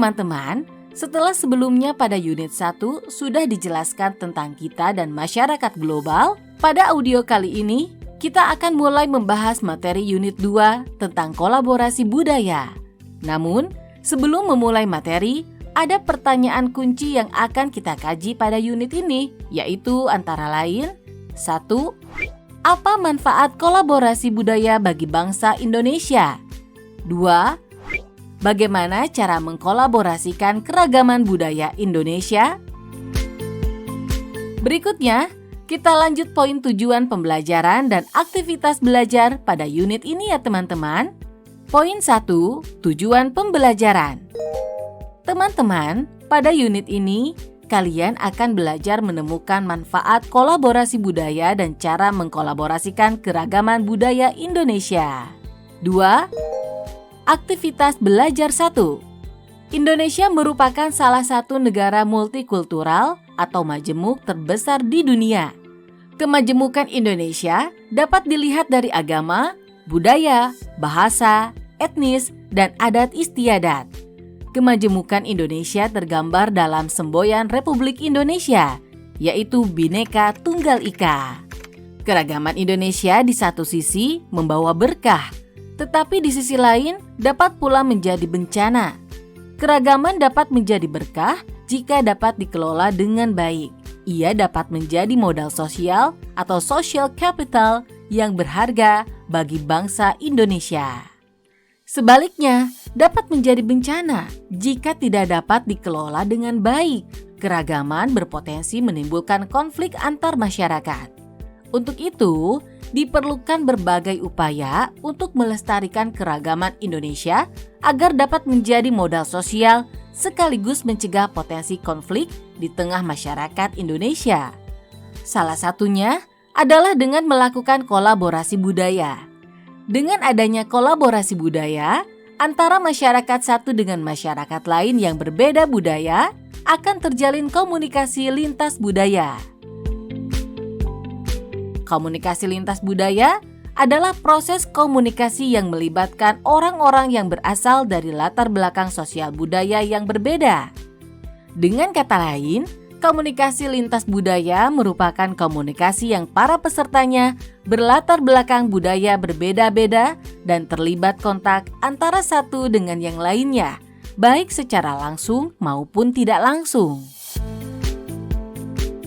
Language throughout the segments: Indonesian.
teman-teman, setelah sebelumnya pada unit 1 sudah dijelaskan tentang kita dan masyarakat global, pada audio kali ini kita akan mulai membahas materi unit 2 tentang kolaborasi budaya. Namun, sebelum memulai materi, ada pertanyaan kunci yang akan kita kaji pada unit ini, yaitu antara lain 1. Apa manfaat kolaborasi budaya bagi bangsa Indonesia? 2. Bagaimana cara mengkolaborasikan keragaman budaya Indonesia? Berikutnya, kita lanjut poin tujuan pembelajaran dan aktivitas belajar pada unit ini ya teman-teman. Poin 1, tujuan pembelajaran. Teman-teman, pada unit ini, kalian akan belajar menemukan manfaat kolaborasi budaya dan cara mengkolaborasikan keragaman budaya Indonesia. 2. Aktivitas belajar 1. Indonesia merupakan salah satu negara multikultural atau majemuk terbesar di dunia. Kemajemukan Indonesia dapat dilihat dari agama, budaya, bahasa, etnis, dan adat istiadat. Kemajemukan Indonesia tergambar dalam semboyan Republik Indonesia, yaitu Bhinneka Tunggal Ika. Keragaman Indonesia di satu sisi membawa berkah, tetapi di sisi lain dapat pula menjadi bencana. Keragaman dapat menjadi berkah jika dapat dikelola dengan baik. Ia dapat menjadi modal sosial atau social capital yang berharga bagi bangsa Indonesia. Sebaliknya, dapat menjadi bencana jika tidak dapat dikelola dengan baik. Keragaman berpotensi menimbulkan konflik antar masyarakat. Untuk itu, diperlukan berbagai upaya untuk melestarikan keragaman Indonesia agar dapat menjadi modal sosial sekaligus mencegah potensi konflik di tengah masyarakat Indonesia. Salah satunya adalah dengan melakukan kolaborasi budaya. Dengan adanya kolaborasi budaya antara masyarakat satu dengan masyarakat lain yang berbeda budaya, akan terjalin komunikasi lintas budaya. Komunikasi lintas budaya adalah proses komunikasi yang melibatkan orang-orang yang berasal dari latar belakang sosial budaya yang berbeda. Dengan kata lain, komunikasi lintas budaya merupakan komunikasi yang para pesertanya berlatar belakang budaya berbeda-beda dan terlibat kontak antara satu dengan yang lainnya, baik secara langsung maupun tidak langsung.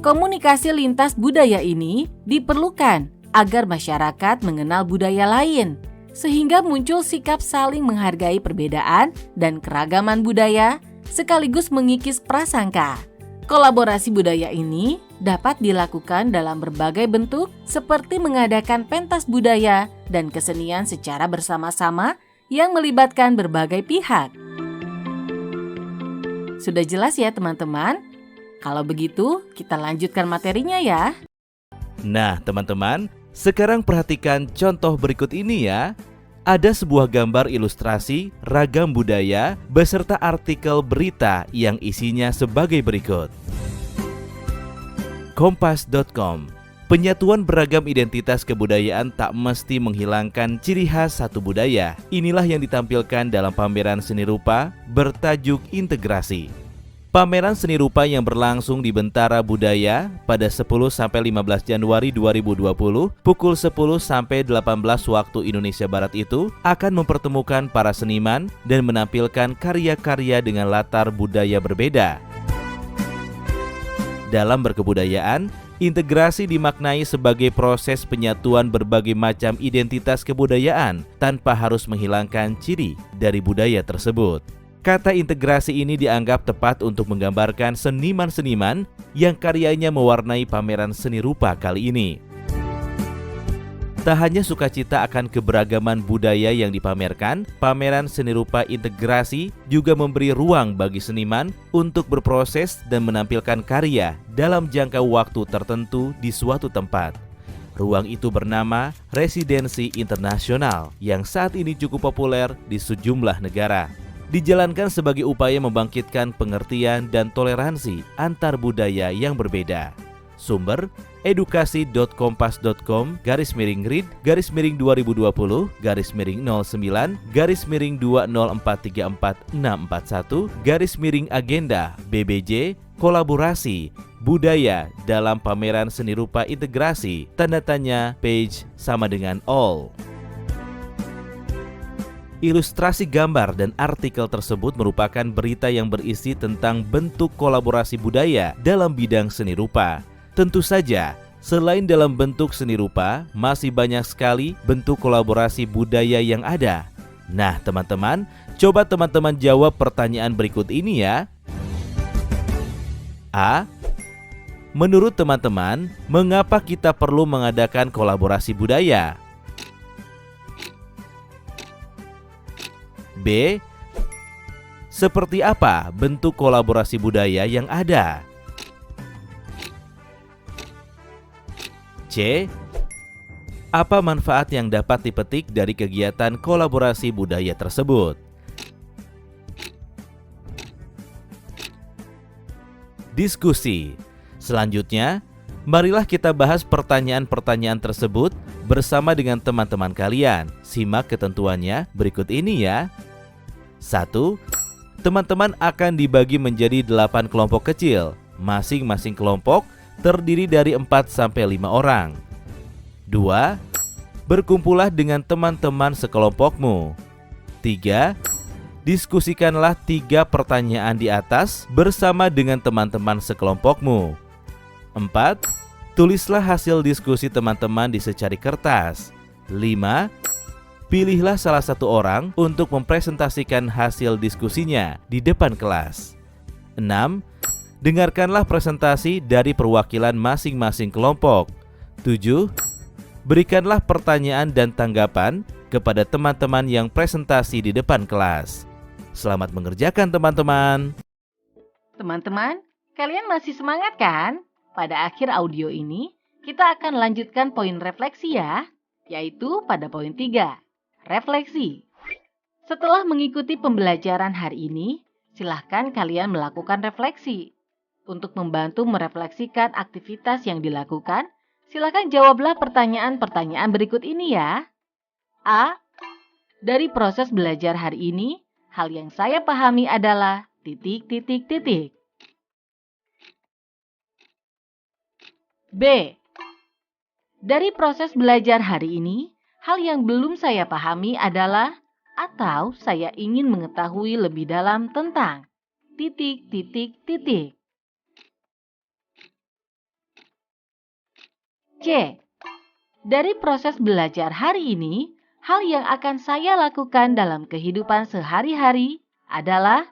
Komunikasi lintas budaya ini diperlukan agar masyarakat mengenal budaya lain, sehingga muncul sikap saling menghargai perbedaan dan keragaman budaya, sekaligus mengikis prasangka. Kolaborasi budaya ini dapat dilakukan dalam berbagai bentuk seperti mengadakan pentas budaya dan kesenian secara bersama-sama yang melibatkan berbagai pihak. Sudah jelas ya teman-teman? Kalau begitu, kita lanjutkan materinya ya. Nah teman-teman, sekarang perhatikan contoh berikut ini ya. Ada sebuah gambar ilustrasi ragam budaya beserta artikel berita yang isinya sebagai berikut. Kompas.com. Penyatuan beragam identitas kebudayaan tak mesti menghilangkan ciri khas satu budaya. Inilah yang ditampilkan dalam pameran seni rupa bertajuk Integrasi. Pameran seni rupa yang berlangsung di Bentara Budaya pada 10-15 Januari 2020 pukul 10-18 waktu Indonesia Barat itu akan mempertemukan para seniman dan menampilkan karya-karya dengan latar budaya berbeda. Dalam berkebudayaan, integrasi dimaknai sebagai proses penyatuan berbagai macam identitas kebudayaan tanpa harus menghilangkan ciri dari budaya tersebut. Kata integrasi ini dianggap tepat untuk menggambarkan seniman-seniman yang karyanya mewarnai pameran seni rupa kali ini. Tak hanya sukacita akan keberagaman budaya yang dipamerkan, pameran seni rupa integrasi juga memberi ruang bagi seniman untuk berproses dan menampilkan karya dalam jangka waktu tertentu di suatu tempat. Ruang itu bernama Residensi Internasional yang saat ini cukup populer di sejumlah negara. Dijalankan sebagai upaya membangkitkan pengertian dan toleransi antar budaya yang berbeda. Sumber edukasi.kompas.com/read-092040-20434641-agenda BBJ kolaborasi budaya dalam pameran seni rupa integrasi, tanda tanya page sama dengan all. Ilustrasi gambar dan artikel tersebut merupakan berita yang berisi tentang bentuk kolaborasi budaya dalam bidang seni rupa. Tentu saja, selain dalam bentuk seni rupa, masih banyak sekali bentuk kolaborasi budaya yang ada. Nah, teman-teman, coba teman-teman jawab pertanyaan berikut ini ya. A. Menurut teman-teman, mengapa kita perlu mengadakan kolaborasi budaya? B. Seperti apa bentuk kolaborasi budaya yang ada? C. Apa manfaat yang dapat dipetik dari kegiatan kolaborasi budaya tersebut? Diskusi. Selanjutnya, marilah kita bahas pertanyaan-pertanyaan tersebut bersama dengan teman-teman kalian. Simak ketentuannya berikut ini ya. 1. Teman-teman akan dibagi menjadi 8 kelompok kecil. Masing-masing kelompok terdiri dari 4-5 orang. 2. Berkumpullah dengan teman-teman sekelompokmu. 3. Diskusikanlah 3 pertanyaan di atas bersama dengan teman-teman sekelompokmu. 4. Tulislah hasil diskusi teman-teman di secari kertas. 5. Pilihlah salah satu orang untuk mempresentasikan hasil diskusinya di depan kelas. 6. Dengarkanlah presentasi dari perwakilan masing-masing kelompok. 7. Berikanlah pertanyaan dan tanggapan kepada teman-teman yang presentasi di depan kelas. Selamat mengerjakan teman-teman. Teman-teman, kalian masih semangat kan? Pada akhir audio ini, kita akan lanjutkan poin refleksi ya, yaitu pada poin 3. Refleksi. Setelah mengikuti pembelajaran hari ini, silahkan kalian melakukan refleksi. Untuk membantu merefleksikan aktivitas yang dilakukan, silahkan jawablah pertanyaan-pertanyaan berikut ini ya. A. Dari proses belajar hari ini, hal yang saya pahami adalah ... B. Dari proses belajar hari ini, hal yang belum saya pahami adalah atau saya ingin mengetahui lebih dalam tentang ... C. Dari proses belajar hari ini, hal yang akan saya lakukan dalam kehidupan sehari-hari adalah ...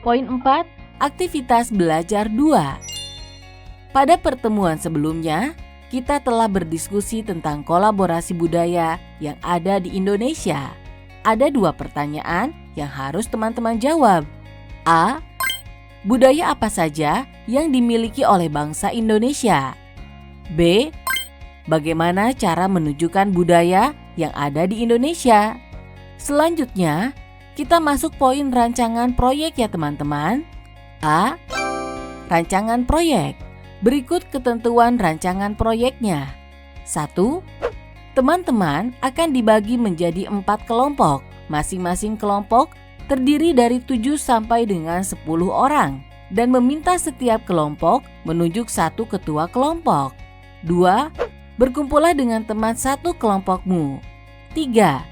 Poin 4. Aktivitas belajar 2. Pada pertemuan sebelumnya, kita telah berdiskusi tentang kolaborasi budaya yang ada di Indonesia. Ada 2 pertanyaan yang harus teman-teman jawab. A. Budaya apa saja yang dimiliki oleh bangsa Indonesia? B. Bagaimana cara menunjukkan budaya yang ada di Indonesia? Selanjutnya, kita masuk poin rancangan proyek ya teman-teman. A. Rancangan proyek. Berikut ketentuan rancangan proyeknya. 1. Teman-teman akan dibagi menjadi 4 kelompok. Masing-masing kelompok terdiri dari 7 sampai dengan 10 orang dan meminta setiap kelompok menunjuk 1 ketua kelompok. 2. Berkumpullah dengan teman 1 kelompokmu. 3.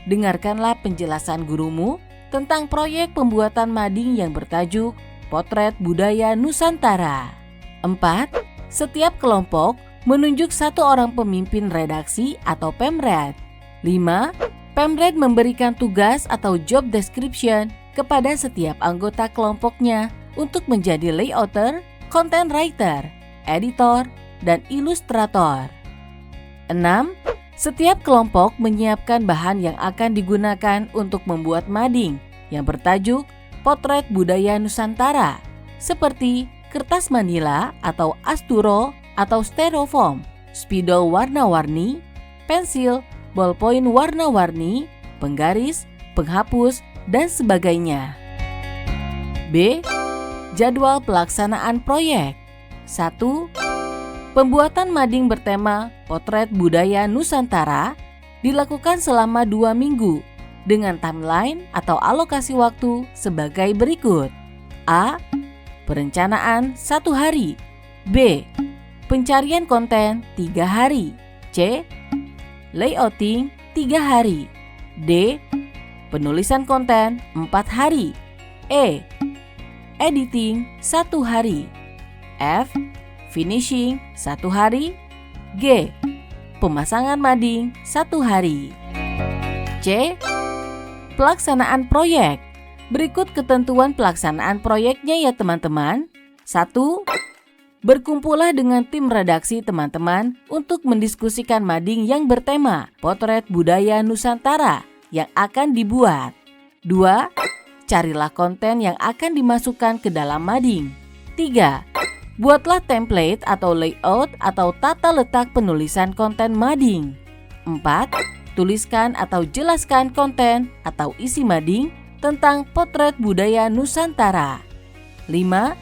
Dengarkanlah penjelasan gurumu tentang proyek pembuatan mading yang bertajuk Potret Budaya Nusantara. 4. Setiap kelompok menunjuk 1 orang pemimpin redaksi atau pemret. 5. Pemret memberikan tugas atau job description kepada setiap anggota kelompoknya untuk menjadi layouter, content writer, editor, dan ilustrator. 6. Setiap kelompok menyiapkan bahan yang akan digunakan untuk membuat mading yang bertajuk Potret Budaya Nusantara, seperti kertas manila atau asturo atau styrofoam, spidol warna-warni, pensil, ballpoint warna-warni, penggaris, penghapus, dan sebagainya. B. Jadwal pelaksanaan proyek. 1. Pembuatan mading bertema Potret Budaya Nusantara dilakukan selama 2 minggu dengan timeline atau alokasi waktu sebagai berikut. A. Perencanaan 1 hari. B. Pencarian konten 3 hari. C. Layouting 3 hari. D. Penulisan konten 4 hari. E. Editing 1 hari. F. Finishing 1 hari. G. Pemasangan mading 1 hari. C. Pelaksanaan proyek. Berikut ketentuan pelaksanaan proyeknya ya teman-teman. 1. Berkumpullah dengan tim redaksi teman-teman untuk mendiskusikan mading yang bertema Potret Budaya Nusantara yang akan dibuat. 2. Carilah konten yang akan dimasukkan ke dalam mading. 3. Buatlah template atau layout atau tata letak penulisan konten mading. 4. Tuliskan atau jelaskan konten atau isi mading tentang Potret Budaya Nusantara. 5.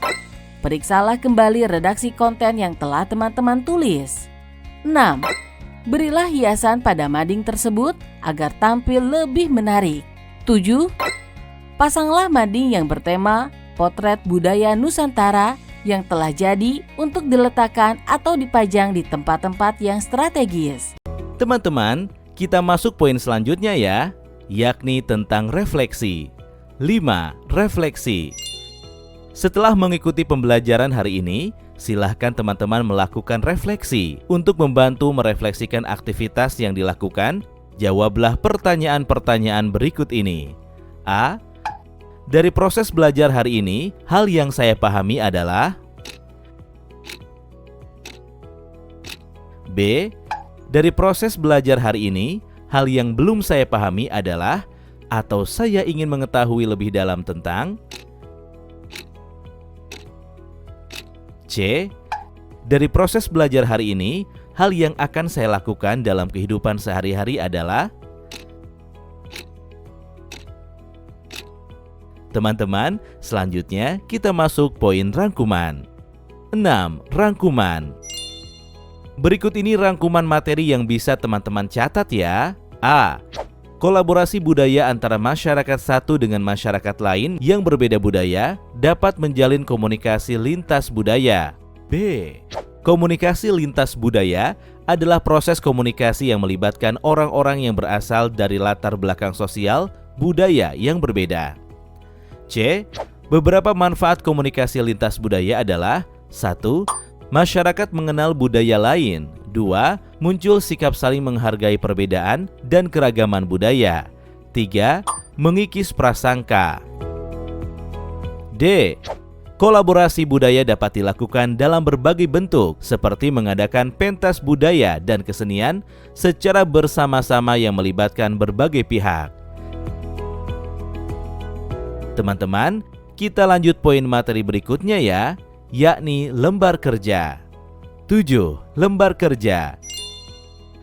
Periksalah kembali redaksi konten yang telah teman-teman tulis. 6. Berilah hiasan pada mading tersebut agar tampil lebih menarik. 7. Pasanglah mading yang bertema Potret Budaya Nusantara yang telah jadi untuk diletakkan atau dipajang di tempat-tempat yang strategis. Teman-teman, kita masuk poin selanjutnya ya, yakni tentang refleksi. 5. Refleksi. Setelah mengikuti pembelajaran hari ini, silahkan teman-teman melakukan refleksi. Untuk membantu merefleksikan aktivitas yang dilakukan, jawablah pertanyaan-pertanyaan berikut ini. A. Dari proses belajar hari ini, hal yang saya pahami adalah B. Dari proses belajar hari ini, hal yang belum saya pahami adalah atau saya ingin mengetahui lebih dalam tentang C. Dari proses belajar hari ini, hal yang akan saya lakukan dalam kehidupan sehari-hari adalah Teman-teman, selanjutnya kita masuk poin rangkuman. 6. Rangkuman. Berikut ini rangkuman materi yang bisa teman-teman catat ya. A. Kolaborasi budaya antara masyarakat satu dengan masyarakat lain yang berbeda budaya dapat menjalin komunikasi lintas budaya. B. Komunikasi lintas budaya adalah proses komunikasi yang melibatkan orang-orang yang berasal dari latar belakang sosial budaya yang berbeda. C. Beberapa manfaat komunikasi lintas budaya adalah 1. Masyarakat mengenal budaya lain. 2. Muncul sikap saling menghargai perbedaan dan keragaman budaya. 3. Mengikis prasangka. D. Kolaborasi budaya dapat dilakukan dalam berbagai bentuk seperti mengadakan pentas budaya dan kesenian secara bersama-sama yang melibatkan berbagai pihak. Teman-teman, kita lanjut poin materi berikutnya ya, yakni lembar kerja. 7. Lembar kerja.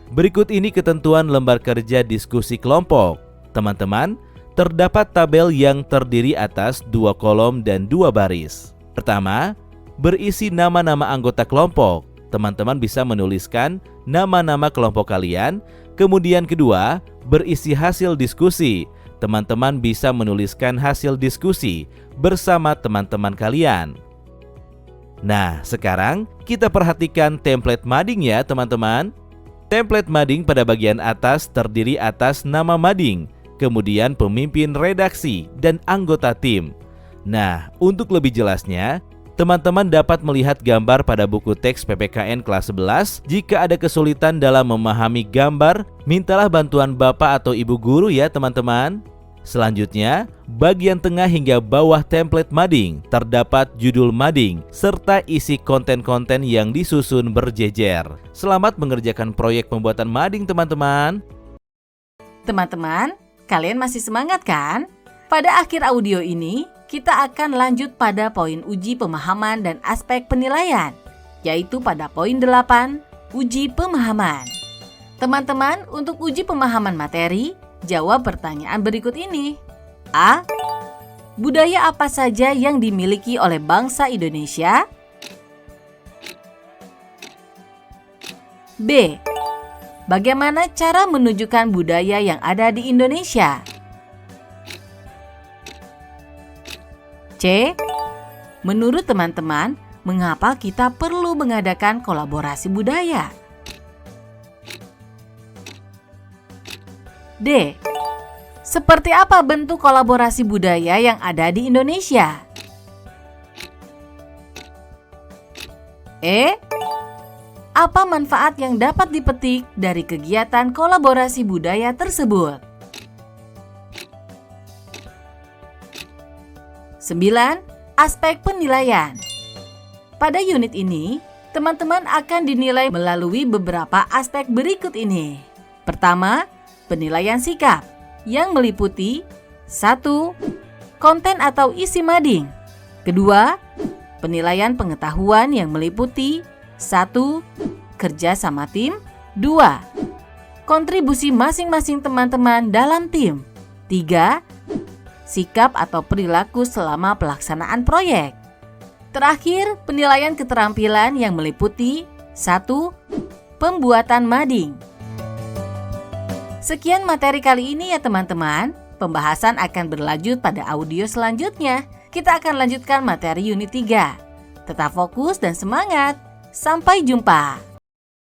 Berikut ini ketentuan lembar kerja diskusi kelompok. Teman-teman, terdapat tabel yang terdiri atas 2 kolom dan 2 baris. Pertama, berisi nama-nama anggota kelompok. Teman-teman bisa menuliskan nama-nama kelompok kalian. Kemudian kedua, berisi hasil diskusi. Teman-teman bisa menuliskan hasil diskusi bersama teman-teman kalian. Nah, sekarang kita perhatikan template mading ya teman-teman. Template mading pada bagian atas terdiri atas nama mading, kemudian pemimpin redaksi dan anggota tim. Nah, untuk lebih jelasnya, teman-teman dapat melihat gambar pada buku teks PPKN kelas 11. Jika ada kesulitan dalam memahami gambar, mintalah bantuan Bapak atau Ibu guru ya teman-teman. Selanjutnya, bagian tengah hingga bawah template mading terdapat judul mading serta isi konten-konten yang disusun berjejer. Selamat mengerjakan proyek pembuatan mading teman-teman. Teman-teman, kalian masih semangat kan? Pada akhir audio ini, kita akan lanjut pada poin uji pemahaman dan aspek penilaian, yaitu pada poin 8, uji pemahaman. Teman-teman, untuk uji pemahaman materi, jawab pertanyaan berikut ini. A. Budaya apa saja yang dimiliki oleh bangsa Indonesia? B. Bagaimana cara menunjukkan budaya yang ada di Indonesia? C. Menurut teman-teman, mengapa kita perlu mengadakan kolaborasi budaya? D. Seperti apa bentuk kolaborasi budaya yang ada di Indonesia? E. Apa manfaat yang dapat dipetik dari kegiatan kolaborasi budaya tersebut? 9. Aspek penilaian. Pada unit ini, teman-teman akan dinilai melalui beberapa aspek berikut ini. Pertama, penilaian sikap yang meliputi 1. Konten atau isi mading. Kedua, penilaian pengetahuan yang meliputi 1. Kerja sama tim. 2. Kontribusi masing-masing teman-teman dalam tim. 3. Sikap atau perilaku selama pelaksanaan proyek. Terakhir, penilaian keterampilan yang meliputi 1. Pembuatan mading. Sekian materi kali ini ya teman-teman. Pembahasan akan berlanjut pada audio selanjutnya. Kita akan lanjutkan materi unit 3. Tetap fokus dan semangat. Sampai jumpa.